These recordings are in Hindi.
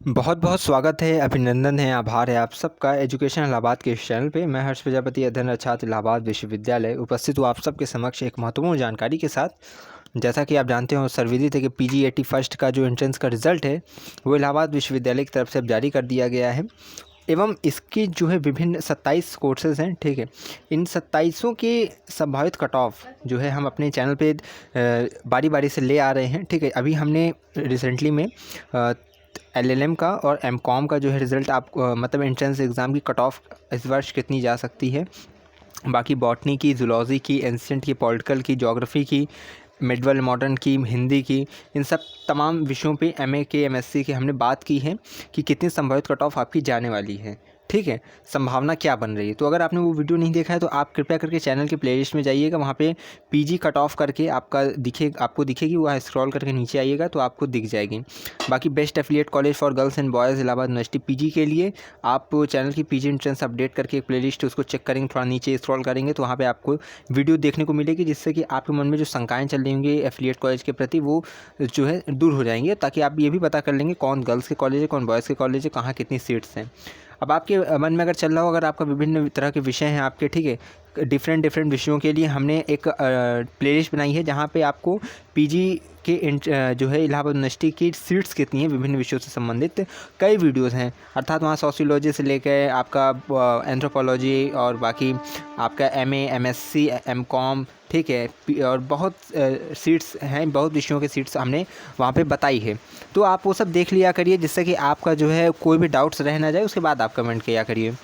बहुत बहुत स्वागत है, अभिनंदन है, आभार है आप सबका एजुकेशन इलाहाबाद के इस चैनल पे। मैं हर्ष प्रजापति, अध्ययनरत छात्र, इलाहाबाद विश्वविद्यालय, उपस्थित हूँ आप सबके समक्ष एक महत्वपूर्ण जानकारी के साथ। जैसा कि आप जानते हो, सर्वविदित है कि PG 80 फर्स्ट का जो एंट्रेंस का रिज़ल्ट है वो इलाहाबाद विश्वविद्यालय की तरफ से अब जारी कर दिया गया है। एवं इसकी जो है विभिन्न 27 कोर्सेज़ हैं, ठीक है। इन 27 की संभावित कट ऑफ जो है हम अपने चैनल पे बारी बारी से ले आ रहे हैं, ठीक है। अभी हमने रिसेंटली में LLM का और MCOM का जो है रिज़ल्ट आप मतलब एंट्रेंस एग्ज़ाम की कट ऑफ इस वर्ष कितनी जा सकती है, बाकी बॉटनी की, ज़ूलॉजी की, एंशिएंट की, पॉलिटिकल की, ज्योग्राफी की, मिडवल मॉडर्न की, हिंदी की, इन सब तमाम विषयों पे MA के, MSc की हमने बात की है कि कितनी संभावित कट ऑफ आपकी जाने वाली है, ठीक है। संभावना क्या बन रही है। तो अगर आपने वो वीडियो नहीं देखा है तो आप कृपया करके चैनल के प्लेलिस्ट में जाइएगा, वहाँ पे PG कट ऑफ करके आपको दिखेगी, वहाँ स्क्रॉल करके नीचे आइएगा तो आपको दिख जाएगी। बाकी best affiliate college for girls and boys Allahabad university PG के लिए आप चैनल की PG एंट्रेंस अपडेट करके एक प्लेलिस्ट उसको चेक करेंगे, थोड़ा नीचे स्क्रॉल करेंगे तो वहाँ पे आपको वीडियो देखने को मिलेगी, जिससे कि आपके मन में जो शंकाएँ चल रही होंगी एफिलिएट कॉलेज के प्रति वो जो है दूर हो जाएंगे, ताकि आप ये भी पता कर लेंगे कौन गर्ल्स के कॉलेज है, कौन बॉयज़ के कॉलेज है, कहाँ कितनी सीट्स हैं। अब आपके मन में अगर चल रहा हो, अगर आपका विभिन्न तरह के विषय हैं आपके, ठीक है, डिफरेंट विषयों के लिए हमने एक प्लेलिस्ट बनाई है जहाँ पे आपको PG के जो है इलाहाबाद यूनिवर्सिटी की सीट्स कितनी हैं विभिन्न विषयों से संबंधित कई वीडियोस हैं, अर्थात वहाँ सोशियोलॉजी से लेकर आपका एंथ्रोपोलॉजी और बाकी आपका MA, MSc, MCOM, ठीक है, और बहुत सीट्स हैं, बहुत विषयों के सीट्स हमने वहाँ पे बताई है। तो आप वो सब देख लिया करिए, जिससे कि आपका जो है कोई भी डाउट्स रह ना जाए, उसके बाद आप कमेंट किया करिए।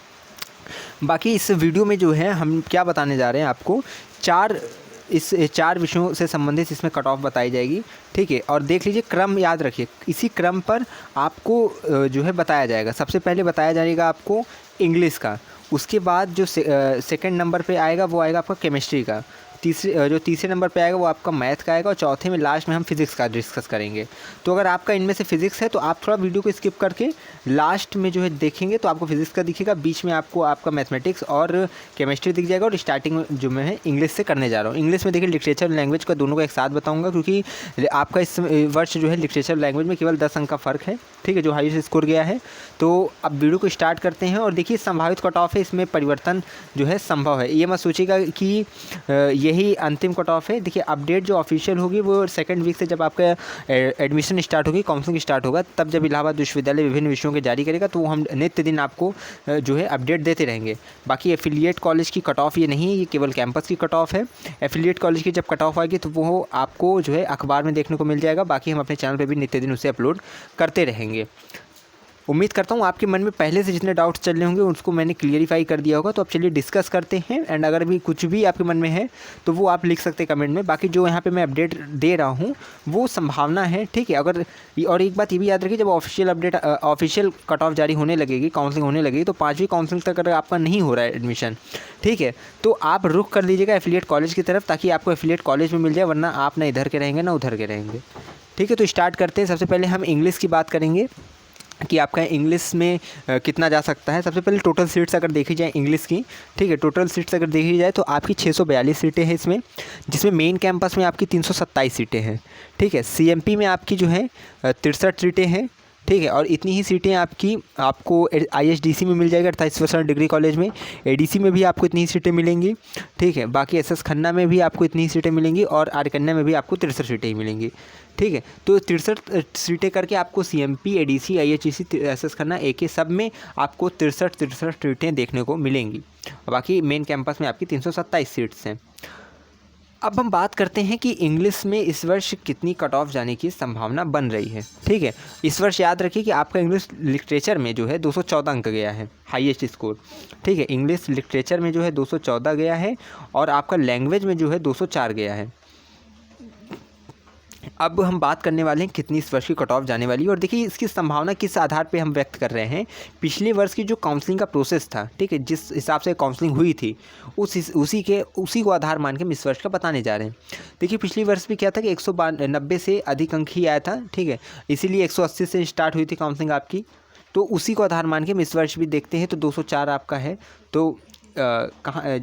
बाकी इस वीडियो में जो है हम क्या बताने जा रहे हैं आपको, चार विषयों से संबंधित इसमें कट ऑफ बताई जाएगी, ठीक है। और देख लीजिए, क्रम याद रखिए, इसी क्रम पर आपको जो है बताया जाएगा। सबसे पहले बताया जाएगा आपको इंग्लिश का, उसके बाद जो सेकंड नंबर पे आएगा वो आएगा आपका केमिस्ट्री का, जो तीसरे नंबर पे आएगा वो आपका मैथ का आएगा, और चौथे में लास्ट में हम फिज़िक्स का डिस्कस करेंगे। तो अगर आपका इनमें से फिज़िक्स है तो आप थोड़ा वीडियो को स्किप करके लास्ट में जो है देखेंगे तो आपको फिज़िक्स का दिखेगा, बीच में आपको आपका मैथमेटिक्स और केमिस्ट्री दिख जाएगा, और स्टार्टिंग में जो मैं है इंग्लिश से करने जा रहा हूँ। इंग्लिश में देखिए लिटरेचर लैंग्वेज का दोनों को एक साथ बताऊँगा, क्योंकि आपका इस वर्ष जो है लिटरेचर लैंग्वेज में केवल 10 अंक का फ़र्क है, ठीक है, जो हाईएस्ट स्कोर गया है। तो अब वीडियो को स्टार्ट करते हैं। और देखिए, संभावित कट ऑफ है, इसमें परिवर्तन जो है संभव है, ये मत सोचिएगा कि यही अंतिम कट ऑफ है। देखिए, अपडेट जो ऑफिशियल होगी वो सेकंड वीक से, जब आपका एडमिशन स्टार्ट होगी, काउंसलिंग स्टार्ट होगा, तब जब इलाहाबाद विश्वविद्यालय विभिन्न विषयों के जारी करेगा तो हम नित्य दिन आपको जो है अपडेट देते रहेंगे। बाकी एफिलिएट कॉलेज की कट ऑफ ये नहीं है, ये केवल कैंपस की कट ऑफ है। एफिलिएट कॉलेज की जब कट ऑफ आएगी तो वो आपको जो है अखबार में देखने को मिल जाएगा। बाकी हम अपने चैनल पर भी नित्य दिन उसे अपलोड करते रहेंगे। उम्मीद करता हूँ आपके मन में पहले से जितने डाउट्स चल रहे होंगे उसको मैंने क्लियरिफाई कर दिया होगा। तो अब चलिए डिस्कस करते हैं, एंड अगर भी कुछ भी आपके मन में है तो वो आप लिख सकते हैं कमेंट में। बाकी जो यहाँ पे मैं अपडेट दे रहा हूँ वो संभावना है, ठीक है। अगर और एक बात ये भी याद रखिए, जब ऑफिशियल कट ऑफ जारी होने लगेगी, काउंसलिंग होने लगेगी, तो 5वीं काउंसलिंग तक अगर आपका नहीं हो रहा है एडमिशन, ठीक है, तो आप रुख कर लीजिएगा एफिलिएट कॉलेज की तरफ, ताकि आपको एफिलिएट कॉलेज में मिल जाए, वरना आप ना इधर के रहेंगे ना उधर के रहेंगे, ठीक है। तो स्टार्ट करते हैं। सबसे पहले हम इंग्लिश की बात करेंगे कि आपका इंग्लिश में कितना जा सकता है। सबसे पहले टोटल सीट्स अगर देखी जाए इंग्लिश की, ठीक है, टोटल सीट्स अगर देखी जाए तो आपकी 642 सीटें हैं इसमें, जिसमें मेन कैंपस में आपकी 327 सीटें हैं, ठीक है। CMP में आपकी जो है 63 सीटें हैं, ठीक है, और इतनी ही सीटें आपको ISDC में मिल जाएगा, 28% डिग्री कॉलेज में। ADC में भी आपको इतनी ही सीटें मिलेंगी, ठीक है। बाकी SS खन्ना में भी आपको इतनी ही सीटें मिलेंगी, और आर्य कन्या में भी आपको 63 सीटें ही मिलेंगी, ठीक है। तो 63 सीटें करके आपको CMP, ADC, IHEC, SS Khanna, AK सब में आपको 63 सीटें देखने को मिलेंगी। बाकी मेन कैंपस में आपकी 327 सीट्स हैं। अब हम बात करते हैं कि इंग्लिश में इस वर्ष कितनी कट ऑफ जाने की संभावना बन रही है, ठीक है। इस वर्ष याद रखिए कि आपका इंग्लिश लिटरेचर में जो है 214 अंक गया है, हाईएस्ट स्कोर, ठीक है। इंग्लिश लिटरेचर में जो है 214 गया है, और आपका लैंग्वेज में जो है 204 गया है। अब हम बात करने वाले हैं कितनी इस वर्ष की कट ऑफ जाने वाली है। और देखिए, इसकी संभावना किस आधार पे हम व्यक्त कर रहे हैं। पिछले वर्ष की जो काउंसलिंग का प्रोसेस था, ठीक है, जिस हिसाब से काउंसलिंग हुई थी, उसी को आधार मान के हम इस वर्ष का बताने जा रहे हैं। देखिए, पिछले वर्ष भी क्या था कि 190 से अधिक अंक ही आया था, ठीक है, इसीलिए 180 से स्टार्ट हुई थी काउंसलिंग आपकी। तो उसी को आधार मान के हम इस वर्ष भी देखते हैं, तो 204 आपका है। तो कहाँ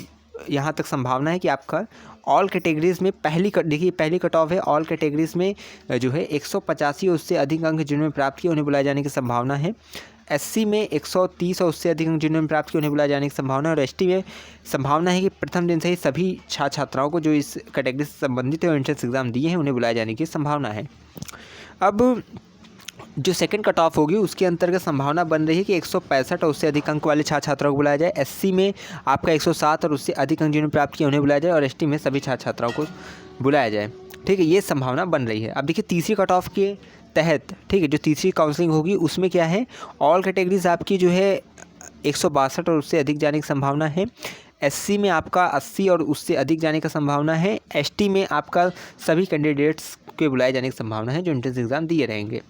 यहाँ तक संभावना है कि आपका ऑल कैटेगरीज़ में देखिए पहली कट ऑफ है। ऑल कैटेगरीज़ में जो है 185 और उससे अधिक अंक जिन्होंने प्राप्त किए उन्हें बुलाए जाने की संभावना है। एससी में 130 और उससे अधिक अंक जिन्होंने प्राप्त किए उन्हें बुलाए जाने की संभावना है। और एसटी में संभावना है कि प्रथम दिन से ही सभी छात्राओं को जो इस कैटेगरी से संबंधित है और एंट्रेंस एग्ज़ाम दिए हैं उन्हें बुलाए जाने की संभावना है। अब जो सेकंड कट ऑफ होगी उसके अंतर्गत संभावना बन रही है कि 165 और उससे अधिक अंक वाले छात्राओं को बुलाया जाए। एससी में आपका 107 और उससे अधिक अंक जिन्होंने प्राप्त किए उन्हें बुलाया जाए। और एसटी में सभी छात्राओं को बुलाया जाए। ठीक है, ये संभावना बन रही है। अब देखिए तीसरी कट ऑफ के तहत, ठीक है, जो तीसरी काउंसलिंग होगी उसमें क्या है, ऑल कैटेगरीज आपकी जो है 162 और उससे अधिक जाने की संभावना है। एससी में आपका 80 और उससे अधिक जाने का संभावना है। एसटी में आपका सभी कैंडिडेट्स के बुलाए जाने की संभावना है जो एंट्रेंस एग्ज़ाम दिए रहेंगे।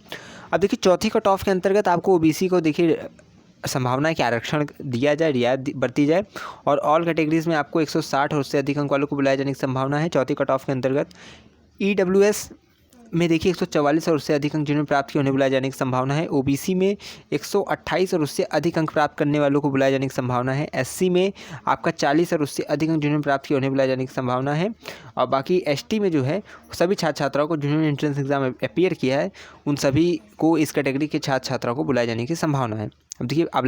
अब देखिए चौथी कट ऑफ के अंतर्गत आपको ओबीसी को देखिए संभावना है कि आरक्षण दिया जाए, रियायत बरती जाए। और ऑल कैटेगरीज़ में आपको 160 और उससे अधिक अंक वालों को बुलाए जाने की संभावना है चौथी कट ऑफ के अंतर्गत। ईडब्ल्यूएस में देखिए 144 और उससे अधिक अंक जिन्होंने प्राप्त किए उन्हें बुलाए जाने की संभावना है। ओबीसी में 128 और उससे अधिक अंक प्राप्त करने वालों को बुलाए जाने की संभावना है। एससी में आपका 40 और उससे अधिक अंक जिन्होंने प्राप्त किए उन्हें बुलाए जाने की संभावना है। और बाकी एसटी में जो है सभी छात्र छात्राओं को जिन्होंने एंट्रेंस एग्जाम अपीयर किया है उन सभी को इस कैटेगरी के छात्र छात्राओं को बुलाए जाने की संभावना है। अब देखिए अब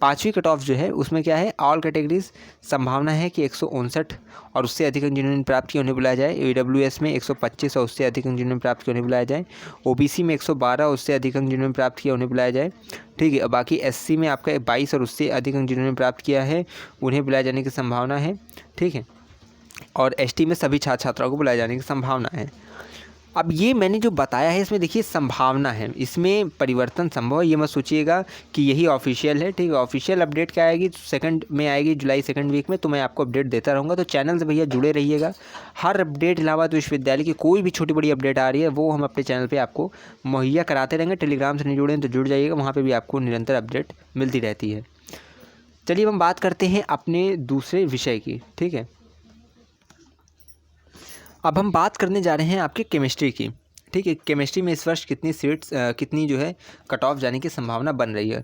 पाँचवीं कट ऑफ जो है उसमें क्या है, ऑल कैटेगरीज संभावना है कि 159 और उससे अधिक अंक जिन्होंने प्राप्त किए उन्हें बुलाया जाए। ईडब्ल्यूएस में 125 और उससे अधिक अंक जिन्होंने प्राप्त किए उन्हें बुलाया जाए। ओबीसी में 112 और उससे अधिक अंक जिन्होंने प्राप्त किया उन्हें बुलाया जाए। ठीक है, बाकी एससी में आपका 22 और उससे अधिक अंक जिन्होंने प्राप्त किया है उन्हें बुलाए जाने की संभावना है। ठीक है, और एसटी में सभी छात्र छात्राओं को बुलाए जाने की संभावना है। अब ये मैंने जो बताया है इसमें देखिए संभावना है, इसमें परिवर्तन संभव है, ये मत सोचिएगा कि यही ऑफिशियल है। ठीक है, ऑफिशियल अपडेट क्या आएगी, सेकंड में आएगी जुलाई सेकंड वीक में, तो मैं आपको अपडेट देता रहूँगा। तो चैनल से भैया जुड़े रहिएगा। हर अपडेट इलाहाबाद विश्वविद्यालय की कोई भी छोटी बड़ी अपडेट आ रही है वो हम अपने चैनल पर आपको मुहैया कराते रहेंगे। टेलीग्राम से नहीं जुड़े हैं तो जुड़ जाइएगा, वहाँ पर भी आपको निरंतर अपडेट मिलती रहती है। चलिए हम बात करते हैं अपने दूसरे विषय की। ठीक है, अब हम बात करने जा रहे हैं आपके केमिस्ट्री की। ठीक है, केमिस्ट्री में इस वर्ष कितनी सीट्स कितनी जो है कट ऑफ जाने की संभावना बन रही है।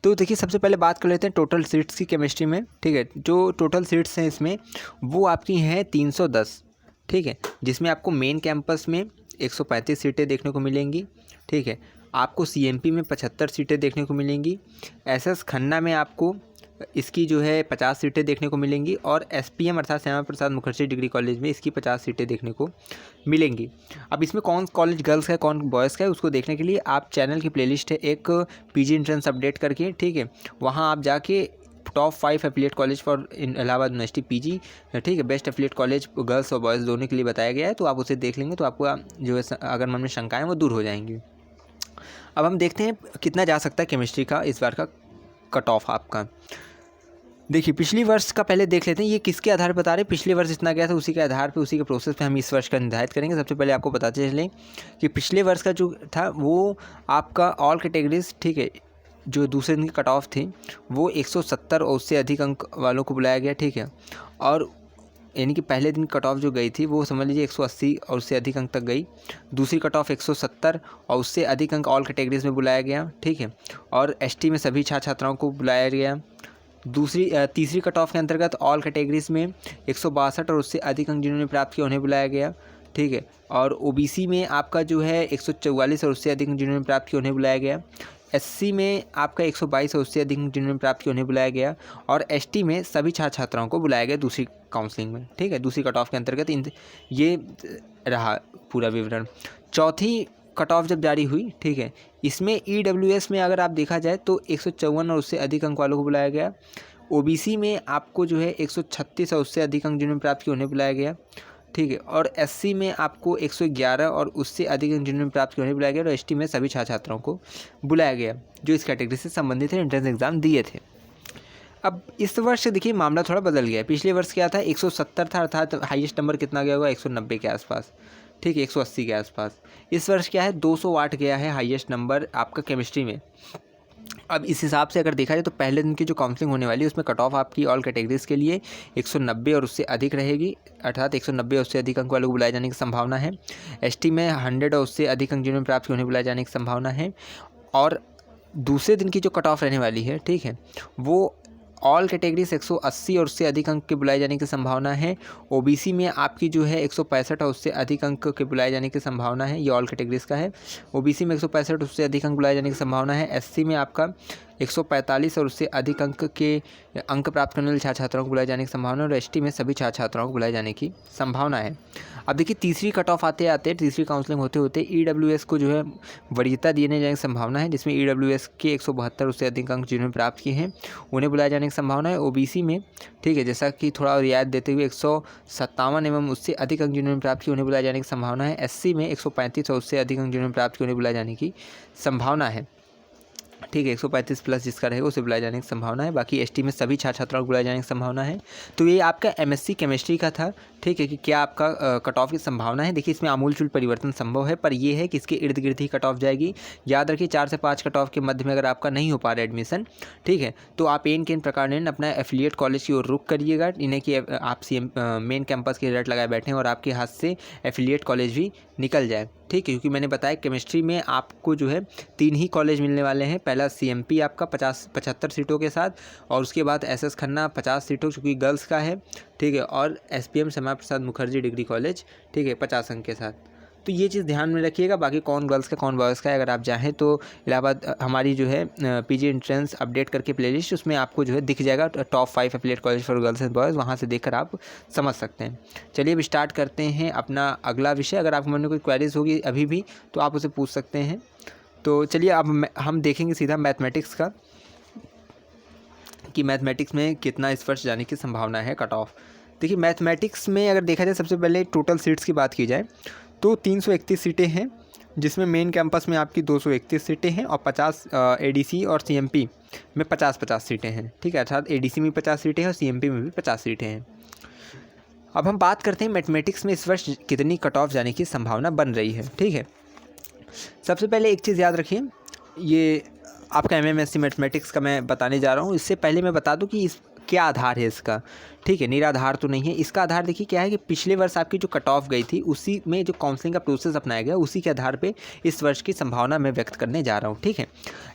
तो देखिए सबसे पहले बात कर लेते हैं टोटल सीट्स की केमिस्ट्री में। ठीक है, जो टोटल सीट्स हैं इसमें वो आपकी हैं 310। ठीक है, जिसमें आपको मेन कैंपस में 135 सीटें देखने को मिलेंगी। ठीक है, आपको सीएमपी में 75 सीटें देखने को मिलेंगी। एसएस खन्ना में आपको इसकी जो है 50 सीटें देखने को मिलेंगी। और एसपीएम अर्थात श्यामा प्रसाद मुखर्जी डिग्री कॉलेज में इसकी 50 सीटें देखने को मिलेंगी। अब इसमें कौन कॉलेज गर्ल्स का है कौन बॉयज़ का है उसको देखने के लिए आप चैनल की प्लेलिस्ट है एक पीजी एंट्रेंस अपडेट करके, ठीक है, वहाँ आप जाके top 5 affiliate college for Allahabad university PG, ठीक है, बेस्ट एफिलिएट कॉलेज गर्ल्स और बॉयज़ दोनों के लिए बताया गया है। तो आप उसे देख लेंगे तो आपको जो है अगर मन में शंकाएँ वो दूर हो जाएंगी। अब हम देखते हैं कितना जा सकता है केमिस्ट्री का इस बार का कट ऑफ आपका। देखिए पिछली वर्ष का पहले देख लेते हैं, ये किसके आधार पर बता रहे हैं, पिछले वर्ष इतना गया था उसी के आधार पे उसी के प्रोसेस पे हम इस वर्ष का निर्धारित करेंगे। सबसे पहले आपको बताते चलें कि पिछले वर्ष का जो था वो आपका ऑल कैटेगरीज, ठीक है, जो दूसरे दिन की कट ऑफ थी वो 170 और उससे अधिक अंक वालों को बुलाया गया। ठीक है, और यानी कि पहले दिन कट ऑफ जो गई थी वो समझ लीजिए 180 और उससे अधिक अंक तक गई। दूसरी कट ऑफ 170 और उससे अधिक अंक ऑल कैटेगरीज में बुलाया गया। ठीक है, और एसटी में सभी छात्र छात्राओं को बुलाया गया। तीसरी कट ऑफ के अंतर्गत ऑल कैटेगरीज में 162 और उससे अधिक अंक जिन्होंने प्राप्त किए उन्हें बुलाया गया। ठीक है, और ओबीसी में आपका जो है 144 और उससे अधिक जिन्होंने प्राप्त किए उन्हें बुलाया गया। एससी में आपका 122 और उससे अधिक जिन्होंने प्राप्त किए उन्हें बुलाया गया। और एसटी में सभी छात्र छात्राओं को बुलाया गया दूसरी काउंसलिंग में। ठीक है, दूसरी कट ऑफ के अंतर्गत ये रहा पूरा विवरण। चौथी कट ऑफ जब जारी हुई, ठीक है, इसमें ईडब्ल्यूएस में अगर आप देखा जाए तो 154 और उससे अधिक अंक वालों को बुलाया गया। ओबीसी में आपको जो है 136 और उससे अधिक अंक जिन्होंने प्राप्त किए उन्हें बुलाया गया। ठीक है, और एससी में आपको 111 और उससे अधिक अंक जिन्होंने प्राप्त किए उन्हें बुलाया गया। और एसटी में सभी छात्र छात्राओं को बुलाया गया जो इस कैटेगरी से संबंधित है, एंट्रेंस एग्जाम दिए थे। अब इस वर्ष देखिए मामला थोड़ा बदल गया। पिछले वर्ष क्या था, 170 था, अर्थात हाईएस्ट नंबर कितना गया होगा 190 के आसपास। ठीक है, 180 के आसपास। इस वर्ष क्या है 208 गया है हाईएस्ट नंबर आपका केमिस्ट्री में। अब इस हिसाब से अगर देखा जाए तो पहले दिन की जो काउंसलिंग होने वाली है उसमें कट ऑफ आपकी ऑल कैटेगरीज के लिए 190 और उससे अधिक रहेगी, अर्थात 190 और उससे अधिक अंक वालों को बुलाए जाने की संभावना है। एसटी में 100 और उससे अधिक अंक जिन्होंने प्राप्त किए उन्हें बुलाए जाने की संभावना है। और दूसरे दिन की जो कट ऑफ रहने वाली है, ठीक है, वो ऑल कैटेगरीज 180 और उससे अधिक अंक के बुलाए जाने की संभावना है। ओबीसी में आपकी जो है 165 और उससे अधिक अंक के बुलाए जाने की संभावना है, ये ऑल कैटेगरीज का है। ओबीसी में 165 उससे अधिक अंक बुलाए जाने की संभावना है। एससी में आपका 145 और उससे अधिक अंक प्राप्त करने वाले छात्र छात्राओं को बुलाए जाने की संभावना है और एसटी में सभी छात्र छात्राओं को बुलाए जाने की संभावना है। अब देखिए तीसरी कट ऑफ आते आते तीसरी काउंसलिंग होते होते ईडब्ल्यूएस को जो है वरीयता दिए जाने की संभावना है, जिसमें ईडब्ल्यूएस के 172 उससे अधिक अंक जिन्होंने प्राप्त किए हैं उन्हें बुलाए जाने की संभावना है। ओबीसी में ठीक है, जैसा कि थोड़ा रियायत देते हुए 157 एवं उससे अधिक अंक जिन्होंने प्राप्त किए उन्हें बुलाए जाने की संभावना है। एससी में 135 और उससे अधिक अंक जिन्होंने प्राप्त किए उन्हें बुलाए जाने की संभावना है। ठीक है, 135 प्लस जिसका रहेगा उसे बुलाए जाने की संभावना है। बाकी एसटी में सभी छात्र छात्राओं को बुलाए जाने की संभावना है। तो ये आपका एमएससी केमिस्ट्री का था। ठीक है, कि क्या आपका कट ऑफ की संभावना है। देखिए इसमें आमूलचूल परिवर्तन संभव है, पर यह है कि इसके इर्द गिर्द ही कट ऑफ जाएगी। याद रखिए 4 से 5 कट ऑफ के मध्य में अगर आपका नहीं हो पा रहा है एडमिशन, ठीक है, तो आप इन के इन प्रकार अपना एफिलिएट कॉलेज की ओर रुख करिएगा। इन्हें कि आप मेन कैंपस के रिजल्ट लगाए बैठे और आपके हाथ से एफिलिएट कॉलेज भी निकल जाए। ठीक है, क्योंकि मैंने बताया केमिस्ट्री में आपको जो है 3 ही कॉलेज मिलने वाले हैं। पहला सीएमपी आपका 75 सीटों के साथ, और उसके बाद एसएस खन्ना 50 सीटों चूँकि गर्ल्स का है। ठीक है, और SPM Shyama Prasad Mukherjee degree college, ठीक है, 50 अंक के साथ। तो ये चीज़ ध्यान में रखिएगा। बाकी कौन गर्ल्स का कौन बॉयज़ का है, अगर आप चाहें तो इलाहाबाद हमारी जो है पीजी एंट्रेंस अपडेट करके प्लेलिस्ट, उसमें आपको जो है दिख जाएगा top 5 affiliate college for girls and boys, वहाँ से देखकर आप समझ सकते हैं। चलिए अब स्टार्ट करते हैं अपना अगला विषय। अगर आपके मन में कोई क्वेरीज होगी अभी भी तो आप उसे पूछ सकते हैं। तो चलिए अब हम देखेंगे सीधा मैथमेटिक्स का, कि मैथमेटिक्स में कितना इस वर्ष जाने की संभावना है कट ऑफ। देखिए मैथमेटिक्स में अगर देखा जाए सबसे पहले टोटल सीट्स की बात की जाए तो 331 सीटें हैं, जिसमें मेन कैंपस में आपकी 231 सीटें हैं और 50 एडीसी और सीएमपी में 50-50 सीटें हैं। ठीक है, अर्थात एडीसी में 50 सीटें हैं और सीएमपी में भी 50 सीटें हैं। अब हम बात करते हैं मैथमेटिक्स में इस वर्ष कितनी कट ऑफ जाने की संभावना बन रही है। ठीक है, सबसे पहले एक चीज़ याद रखिए, ये आपका एमएमएससी मैथमेटिक्स का मैं बताने जा रहा हूँ। इससे पहले मैं बता दूँ कि इस क्या आधार है इसका। ठीक है, निराधार तो नहीं है इसका। आधार देखिए क्या है कि पिछले वर्ष आपकी जो कट ऑफ गई थी उसी में जो काउंसलिंग का प्रोसेस अपनाया गया उसी के आधार पे इस वर्ष की संभावना मैं व्यक्त करने जा रहा हूँ। ठीक है,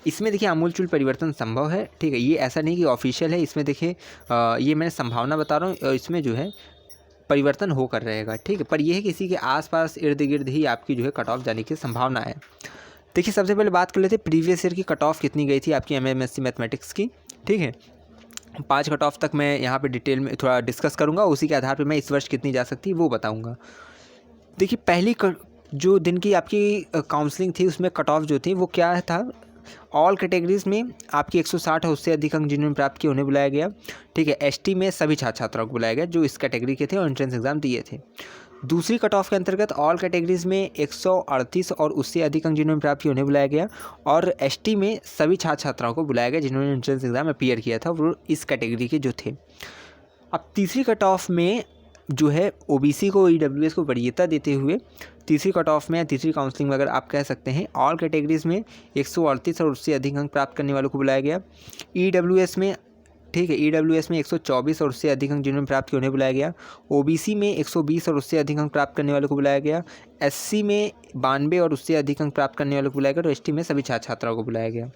इसमें देखिए आमूलचूल परिवर्तन संभव है। ठीक है, ये ऐसा नहीं कि ऑफिशियल है, इसमें देखिए ये मैंने संभावना बता रहा हूँ, इसमें जो है परिवर्तन होकर रहेगा। ठीक है, पर यह है कि इसी के आसपास इर्द गिर्द ही आपकी जो है कट ऑफ जाने की संभावना है। देखिए सबसे पहले बात कर लेते हैं प्रीवियस ईयर की कट ऑफ कितनी गई थी आपकी एमएमएससी मैथमेटिक्स की। ठीक है, 5 कट ऑफ तक मैं यहाँ पे डिटेल में थोड़ा डिस्कस करूँगा, उसी के आधार पे मैं इस वर्ष कितनी जा सकती है वो बताऊँगा। देखिए पहली जो दिन की आपकी काउंसलिंग थी उसमें कट ऑफ जो थी वो क्या था, ऑल कैटेगरीज़ में आपकी 160 है उससे अधिक अंक जिन्होंने प्राप्त किए उन्हें बुलाया गया। ठीक है, एसटी में सभी छात्र छात्राओं को बुलाया गया जो इस कैटेगरी के थे और एंट्रेंस एग्जाम दिए थे। दूसरी कट ऑफ के अंतर्गत ऑल कैटेगरीज़ में 138 और उससे अधिक अंक जिन्होंने प्राप्त किए उन्हें बुलाया गया, और एसटी में सभी छात्र छात्राओं को बुलाया गया जिन्होंने एंट्रेंस एग्जाम अपीयर किया था वो इस कैटेगरी के जो थे। अब तीसरी कट ऑफ में जो है ओबीसी को ईडब्ल्यूएस को वरीयता देते हुए तीसरी कट ऑफ में या तीसरी काउंसलिंग में अगर आप कह सकते हैं ऑल कैटेगरीज़ में 138 और उससे अधिक अंक प्राप्त करने वालों को बुलाया गया। ईडब्ल्यूएस में, ठीक है, ईडब्ल्यूएस में 124 और उससे अधिक अंक जिन्होंने प्राप्त किए उन्हें बुलाया गया। ओबीसी में 120 और उससे अधिक अंक प्राप्त करने वालों को बुलाया गया। एससी में 92 और उससे अधिक अंक प्राप्त करने वालों को बुलाया गया और एसटी में सभी छात्र छात्राओं को बुलाया गया।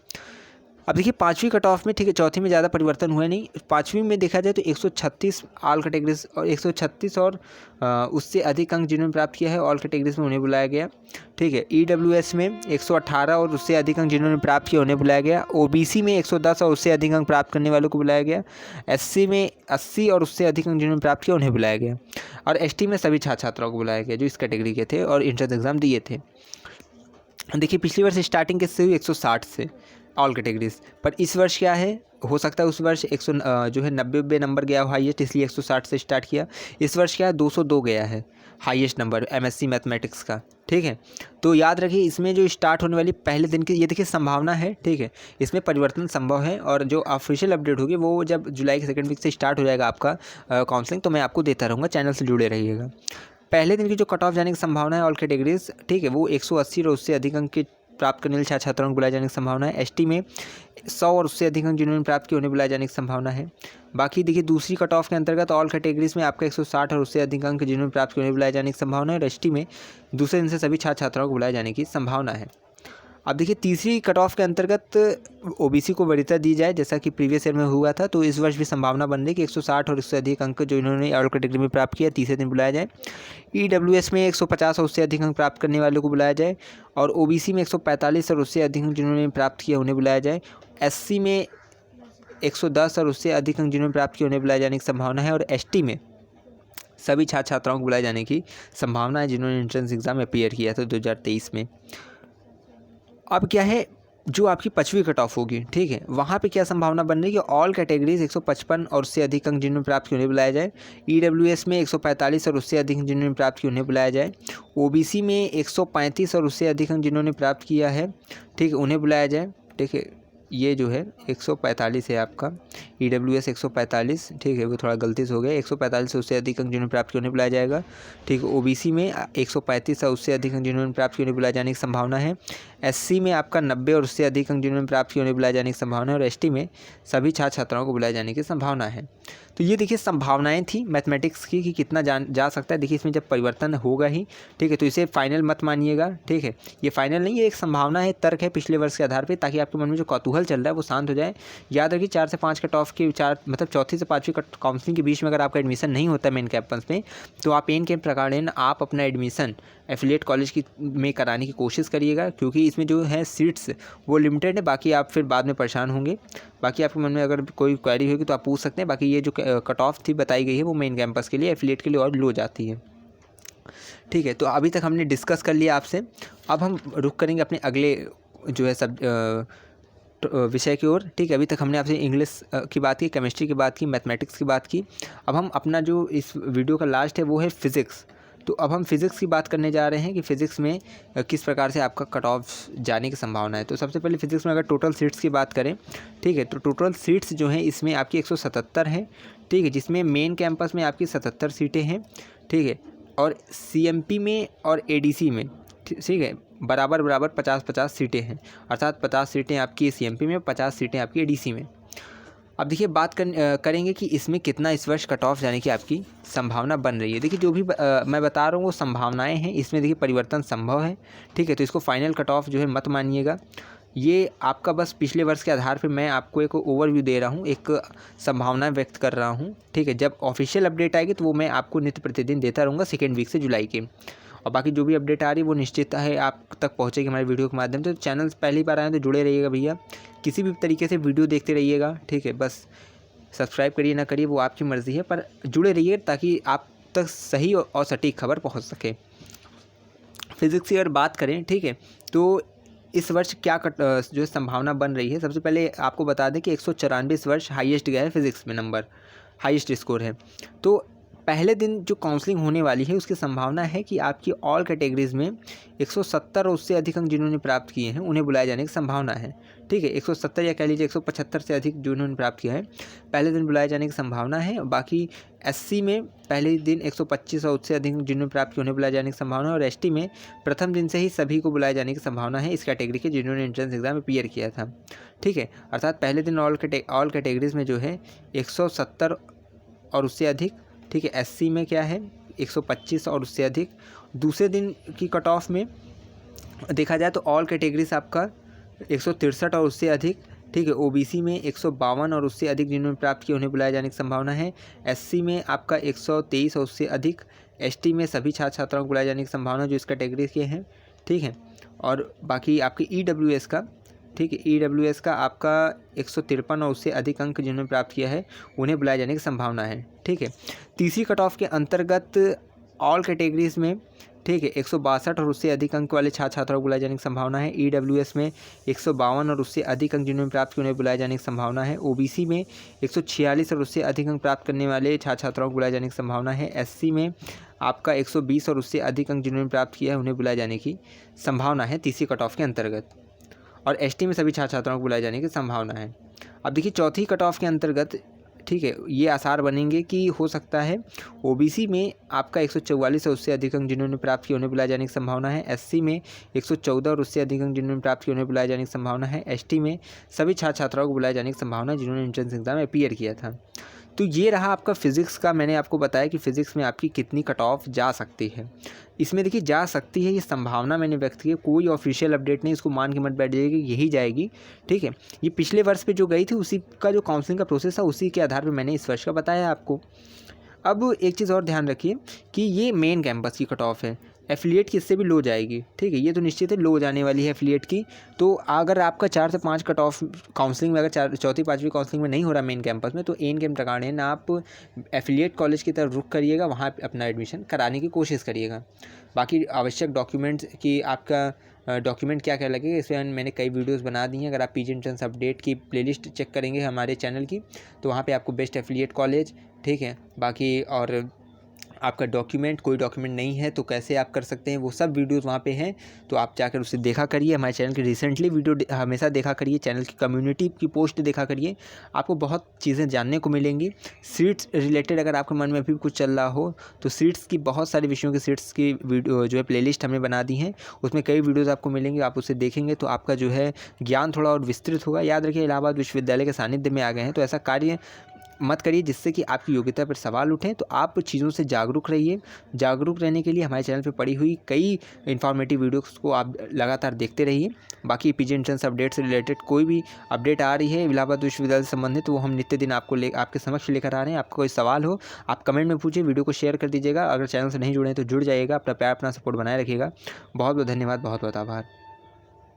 अब देखिए पाँचवीं कट ऑफ में, ठीक है, चौथी में ज़्यादा परिवर्तन हुआ नहीं। पाँचवीं में देखा जाए तो 136 ऑल कैटेगरीज और 136 और उससे अधिक अंक जिन्होंने प्राप्त किया है ऑल कैटेगरीज में उन्हें बुलाया गया। ठीक है, ईडब्ल्यूएस में 118 और उससे अधिक अंक जिन्होंने प्राप्त किया उन्हें बुलाया गया। ओबीसी में 110 और उससे अधिक अंक प्राप्त करने वालों को बुलाया गया। एससी में 80 और उससे अधिक अंक जिन्होंने प्राप्त किया उन्हें बुलाया गया, और एसटी में सभी छात्र छात्राओं को बुलाया गया जो इस कैटेगरी के थे और एंट्रेंस एग्जाम दिए थे। देखिए पिछली वर्ष स्टार्टिंग किससे हुई, 160 से ऑल कैटेगरीज, पर इस वर्ष क्या है, हो सकता है उस वर्ष 100 जो है 90 नंबर गया हो हाईएस्ट, इसलिए 160 से स्टार्ट किया। इस वर्ष क्या है 202 गया है हाईएस्ट नंबर एमएससी मैथमेटिक्स का। ठीक है, तो याद रखिए इसमें जो स्टार्ट होने वाली पहले दिन की ये देखिए संभावना है। ठीक है, इसमें परिवर्तन संभव है और जो ऑफिशियल अपडेट होगी वो जब जुलाई के सेकंड वीक से स्टार्ट हो जाएगा आपका काउंसलिंग, तो मैं आपको देता रहूँगा, चैनल से जुड़े रहिएगा। पहले दिन की जो कट ऑफ जाने की संभावना है ऑल कैटेगरीज, ठीक है, वो 180 और उससे अधिक अंक के प्राप्त करने वाले छात्र छात्राओं को बुलाए जाने की संभावना है। एसटी में 100 और उससे अधिक अंक जिन्होंने प्राप्त किए उन्हें बुलाए जाने की संभावना है। बाकी देखिए दूसरी कट ऑफ के अंतर्गत ऑल कैटेगरीज में आपका 160 और उससे अधिक अंक जिन्होंने प्राप्त किए उन्हें बुलाए जाने की संभावना है और एसटी में दूसरे दिन से सभी छात्र छात्राओं को बुलाए जाने की संभावना है। अब देखिए तीसरी कट ऑफ के अंतर्गत ओबीसी को वरीयता दी जाए, जैसा कि प्रीवियस ईयर में हुआ था। तो इस वर्ष भी संभावना बन रही है कि 160 और इससे अधिक अंक जो इन्होंने ऑल कैटेगरी में प्राप्त किया तीसरे दिन बुलाया जाए। ईडब्ल्यूएस में 150 और उससे अधिक अंक प्राप्त करने वालों को बुलाया जाए, और ओबीसी में 145 और उससे अधिक अंक जिन्होंने प्राप्त किया उन्हें बुलाया जाए। एससी में 110 और उससे अधिक अंक जिन्होंने प्राप्त किए उन्हें बुलाए जाने की संभावना है, और एसटी में सभी छात्र छात्राओं को बुलाए जाने की संभावना है जिन्होंने एंट्रेंस एग्जाम अपीयर किया था 2023 में। अब क्या है, जो आपकी 5वीं कट ऑफ होगी, ठीक है, वहाँ पे क्या संभावना बन रही है कि ऑल कैटेगरीज 155 और उससे अधिक अंक जिन्होंने प्राप्त किए उन्हें बुलाया जाए। ईडब्ल्यूएस में 145 और उससे अधिक जिन्होंने प्राप्त किए उन्हें बुलाया जाए। ओबीसी में 135 और उससे अधिक अंक जिन्होंने प्राप्त किया है, ठीक है, उन्हें बुलाया जाए। ठीक है, ये जो है 145 है आपका, ईडब्ल्यूएस 145, ठीक है, वो थोड़ा गलती से हो गया। 145 से उससे अधिक अंक जिन्होंने प्राप्त किए उन्हें बुलाया जाएगा। ठीक है, ओबीसी में 135 और उससे अधिक अंक जिन्होंने प्राप्त किए उन्हें बुलाए जाने की संभावना है। एससी में आपका 90 और उससे अधिक अंक जिन्होंने प्राप्त किए उन्हें बुलाए जाने की संभावना है, और एसटी में सभी छात्र छात्राओं को बुलाए जाने की संभावना है। तो ये देखिए संभावनाएं थी मैथमेटिक्स की कि कितना जा सकता है। देखिए इसमें जब परिवर्तन होगा ही, ठीक है, तो इसे फाइनल मत मानिएगा। ठीक है, ये फाइनल नहीं है, एक संभावना है, तर्क है पिछले वर्ष के आधार पे, ताकि आपके मन में जो कौतूहल चल रहा है वो शांत हो जाए। याद रखिए 4 से 5 कट ऑफ के मतलब चौथी से 5वीं काउंसलिंग के बीच में अगर आपका एडमिशन नहीं होता है मेन कैंपस में, तो आप एन कैंप प्रकारेण आप अपना एडमिशन एफिलिएट कॉलेज की में कराने की कोशिश करिएगा, क्योंकि इसमें जो है सीट्स वो लिमिटेड है। बाकी आप फिर बाद में परेशान होंगे। बाकी आपके मन में अगर कोई क्वेरी होगी तो आप पूछ सकते हैं। बाकी ये जो कट ऑफ थी बताई गई है वो मेन कैंपस के लिए, एफिलिएट के लिए और लो जाती है। ठीक है, तो अभी तक हमने डिस्कस कर लिया आपसे। अब हम रुक करेंगे अपने अगले जो है सब विषय की ओर। ठीक है, अभी तक हमने आपसे इंग्लिश की बात की, केमिस्ट्री की बात की, मैथमेटिक्स की बात की। अब हम अपना जो इस वीडियो का लास्ट है वो है फिज़िक्स। तो अब हम फिज़िक्स की बात करने जा रहे हैं कि फ़िज़िक्स में किस प्रकार से आपका कट ऑफ जाने की संभावना है। तो सबसे पहले फ़िज़िक्स में अगर टोटल सीट्स की बात करें, ठीक है, तो टोटल सीट्स जो हैं इसमें आपकी 177 हैं। ठीक है, जिसमें मेन कैंपस में आपकी 77 सीटें हैं। ठीक है, और सीएमपी में और एडीसी में, ठीक है, बराबर 50-50 सीटें हैं, अर्थात 50 सीटें आपकी सीएमपी में, 50 सीटें आपकी एडीसी में। अब देखिए बात करेंगे कि इसमें कितना इस वर्ष कट ऑफ जाने की आपकी संभावना बन रही है। देखिए जो भी मैं बता रहा हूँ वो संभावनाएं हैं, इसमें देखिए परिवर्तन संभव है। ठीक है, तो इसको फाइनल कट ऑफ जो है मत मानिएगा। ये आपका बस पिछले वर्ष के आधार पर मैं आपको एक ओवरव्यू दे रहा हूँ, एक संभावना व्यक्त कर रहा हूँ। ठीक है, जब ऑफिशियल अपडेट आएगी तो वो मैं आपको नित्य प्रतिदिन देता रहूँगा सेकेंड वीक से जुलाई के। और बाकी जो भी अपडेट आ रही है वो निश्चित है आप तक पहुँचेगी हमारे वीडियो के माध्यम से। तो चैनल पहली बार आए तो जुड़े रहिएगा भैया, किसी भी तरीके से वीडियो देखते रहिएगा। ठीक है, बस सब्सक्राइब करिए ना करिए वो आपकी मर्ज़ी है, पर जुड़े रहिए ताकि आप तक सही और सटीक खबर पहुंच सके। फिज़िक्स की अगर बात करें, ठीक है, तो इस वर्ष क्या जो संभावना बन रही है। सबसे पहले आपको बता दें कि 194 इस वर्ष हाईएस्ट गया है फिज़िक्स में, नंबर हाईएस्ट स्कोर है। तो पहले दिन जो काउंसलिंग होने वाली है उसकी संभावना है कि आपकी ऑल कैटेगरीज़ में 170 और उससे अधिक अंक जिन्होंने प्राप्त किए हैं उन्हें बुलाए जाने की संभावना है। ठीक है, 170 या कह लीजिए 175 से अधिक जिन्होंने प्राप्त किया है पहले दिन बुलाए जाने की संभावना है। बाकी एससी में पहले दिन 125 और उससे अधिक जिन्होंने प्राप्त किया उन्हें बुलाए जाने की संभावना है, और एसटी में प्रथम दिन से ही सभी को बुलाए जाने की संभावना है इस कैटेगरी के जिन्होंने एंट्रेंस एग्जाम में अपीयर किया था। ठीक है, अर्थात पहले दिन ऑल कैटेगरीज़ में जो है 170 और उससे अधिक। ठीक है, एससी में क्या है 125 और उससे अधिक। दूसरे दिन की कट ऑफ में देखा जाए तो ऑल कैटेगरीज आपका 163 और उससे अधिक। ठीक है, ओबीसी में 152 और उससे अधिक जिन्होंने प्राप्त किया उन्हें बुलाए जाने की संभावना है। एससी में आपका 123 और उससे अधिक। एसटी में सभी छात्र छात्राओं को बुलाए जाने की संभावना जो इस कैटेगरी के हैं। ठीक है, और बाकी आपके ईडब्ल्यूएस का, ठीक है, ईडब्ल्यूएस का आपका 153 और उससे अधिक अंक जिन्होंने प्राप्त किया है उन्हें बुलाए जाने की संभावना है। ठीक है, तीसरी कट ऑफ के अंतर्गत ऑल कैटेगरीज़ में, ठीक है, 162 और उससे अधिक अंक वाले छात्र छात्राओं को बुलाए जाने की संभावना है। ईडब्ल्यूएस में 152 और उससे अधिक अंक जिन्होंने प्राप्त किए उन्हें बुलाए जाने की संभावना है। ओबीसी में 146 और उससे अधिक अंक प्राप्त करने वाले छात्र छात्राओं को बुलाए जाने की संभावना है। एससी में आपका 120 और उससे अधिक अंक जिन्होंने प्राप्त किया है उन्हें बुलाए जाने की संभावना है तीसरी कट ऑफ के अंतर्गत, और एसटी में सभी छात्र छात्राओं को बुलाए जाने की संभावना है। अब देखिए चौथी कट ऑफ के अंतर्गत, ठीक है, ये आसार बनेंगे कि हो सकता है ओबीसी में आपका 144 और उससे अधिक अंक जिन्होंने प्राप्त किए उन्हें बुलाए जाने की संभावना है। एससी में 114 और उससे अधिक अंक जिन्होंने प्राप्त किए उन्हें बुलाए जाने की संभावना है। एसटी में सभी छात्र छात्राओं को बुलाए जाने की संभावना है जिन्होंने एंट्रेंस एग्जाम में अपीयर किया था। तो ये रहा आपका फ़िज़िक्स का। मैंने आपको बताया कि फ़िज़िक्स में आपकी कितनी कट ऑफ जा सकती है। इसमें देखिए जा सकती है, ये संभावना मैंने व्यक्त की है, कोई ऑफिशियल अपडेट नहीं, इसको मान के मत बैठ जाइए कि यही जाएगी, ठीक है। ये पिछले वर्ष पे जो गई थी उसी का जो काउंसलिंग का प्रोसेस था उसी के आधार पे मैंने इस वर्ष का बताया आपको। अब एक चीज़ और ध्यान रखिए कि ये मेन कैंपस की कट ऑफ है, एफिलिएट की इससे भी लो जाएगी, ठीक है। ये तो निश्चित है लो जाने वाली है एफिलिएट की। तो अगर आपका 4 से 5 कट ऑफ काउंसलिंग में, अगर चौथी पाँचवीं काउंसलिंग में नहीं हो रहा मेन कैंपस में, तो एन के प्रकारेण आप एफिलिएट कॉलेज की तरफ रुख करिएगा, वहाँ अपना एडमिशन कराने की कोशिश करिएगा। बाकी आवश्यक डॉक्यूमेंट्स की आपका डॉक्यूमेंट क्या क्या लगेगा, इस पर मैंने कई वीडियोस बना दी हैं। अगर आप पीजी एंट्रेंस अपडेट की प्लेलिस्ट चेक करेंगे हमारे चैनल की, तो वहाँ पे आपको बेस्ट एफिलिएट कॉलेज, ठीक है, बाकी और आपका डॉक्यूमेंट, कोई डॉक्यूमेंट नहीं है तो कैसे आप कर सकते हैं, वो सब वीडियोस वहाँ पे हैं। तो आप जाकर उसे देखा करिए। हमारे चैनल की रिसेंटली वीडियो हमेशा देखा करिए, चैनल की कम्युनिटी की पोस्ट देखा करिए, आपको बहुत चीज़ें जानने को मिलेंगी। सीट्स रिलेटेड अगर आपके मन में अभी कुछ चल रहा हो तो सीट्स की बहुत सारे विषयों की सीट्स की वीडियो जो है प्लेलिस्ट हमने बना दी हैं, उसमें कई वीडियोज़ आपको मिलेंगे। आप उसे देखेंगे तो आपका जो है ज्ञान थोड़ा और विस्तृत होगा। याद रखिए इलाहाबाद विश्वविद्यालय के सानिध्य में आ गए हैं, तो ऐसा कार्य मत करिए जिससे कि आपकी योग्यता पर सवाल उठें। तो आप चीज़ों से जागरूक रहिए। जागरूक रहने के लिए हमारे चैनल पे पड़ी हुई कई इन्फॉर्मेटिव वीडियोस को आप लगातार देखते रहिए। बाकी पीजी एंट्रेंस अपडेट से रिलेटेड कोई भी अपडेट आ रही है इलाहाबाद विश्वविद्यालय से संबंधित, तो वो हम नित्य दिन आपके समक्ष लेकर आ रहे हैं। आपको कोई सवाल हो आप कमेंट में पूछिए, वीडियो को शेयर कर दीजिएगा। अगर चैनल से नहीं जुड़े हैं तो जुड़ जाइएगा। अपना प्यार अपना सपोर्ट बनाए रखिएगा। बहुत बहुत धन्यवाद, बहुत बहुत आभार।